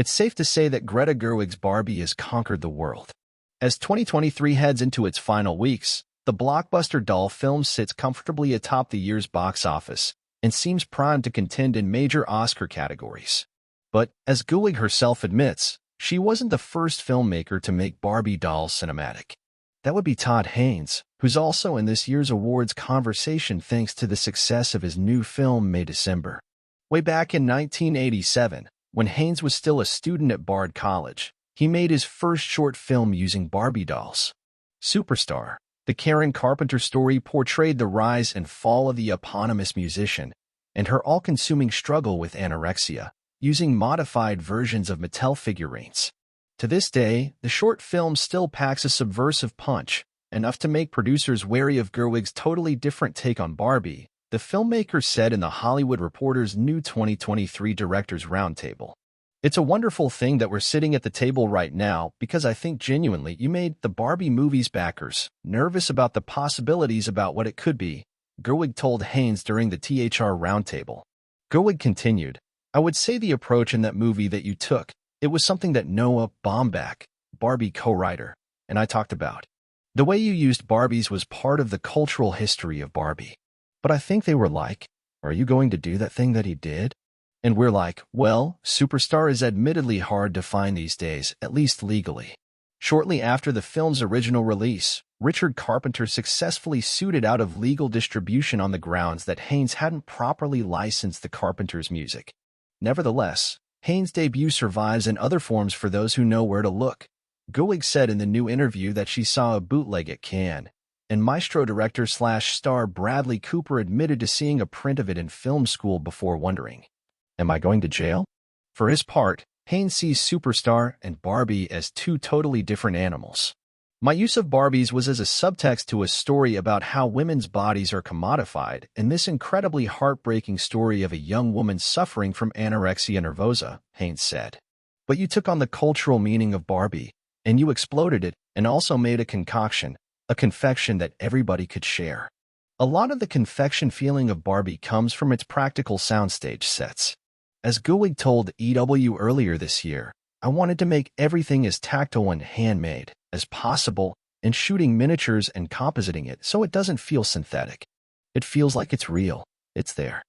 It's safe to say that Greta Gerwig's Barbie has conquered the world. As 2023 heads into its final weeks, the blockbuster doll film sits comfortably atop the year's box office and seems primed to contend in major Oscar categories. But, as Gerwig herself admits, she wasn't the first filmmaker to make Barbie dolls cinematic. That would be Todd Haynes, who's also in this year's awards conversation thanks to the success of his new film May December. Way back in 1987, when Haynes was still a student at Bard College, he made his first short film using Barbie dolls. Superstar, the Karen Carpenter story, portrayed the rise and fall of the eponymous musician and her all-consuming struggle with anorexia, using modified versions of Mattel figurines. To this day, the short film still packs a subversive punch, enough to make producers wary of Gerwig's totally different take on Barbie, the filmmaker said in The Hollywood Reporter's new 2023 Directors Roundtable. It's a wonderful thing that we're sitting at the table right now because I think genuinely you made the Barbie movie's backers nervous about the possibilities about what it could be, Gerwig told Haynes during the THR Roundtable. Gerwig continued, I would say the approach in that movie that you took, it was something that Noah Baumbach, Barbie co-writer, and I talked about. The way you used Barbies was part of the cultural history of Barbie. But I think they were like, are you going to do that thing that he did? And we're like, well, Superstar is admittedly hard to find these days, at least legally. Shortly after the film's original release, Richard Carpenter successfully sued it out of legal distribution on the grounds that Haynes hadn't properly licensed the Carpenter's music. Nevertheless, Haynes' debut survives in other forms for those who know where to look. Gerwig said in the new interview that she saw a bootleg at Cannes, and Maestro director/star Bradley Cooper admitted to seeing a print of it in film school before wondering, am I going to jail? For his part, Haynes sees Superstar and Barbie as two totally different animals. My use of Barbies was as a subtext to a story about how women's bodies are commodified and this incredibly heartbreaking story of a young woman suffering from anorexia nervosa, Haynes said. But you took on the cultural meaning of Barbie, and you exploded it and also made a concoction, a confection that everybody could share. A lot of the confection feeling of Barbie comes from its practical soundstage sets. As Gerwig told EW earlier this year, I wanted to make everything as tactile and handmade as possible, and shooting miniatures and compositing it so it doesn't feel synthetic. It feels like it's real. It's there.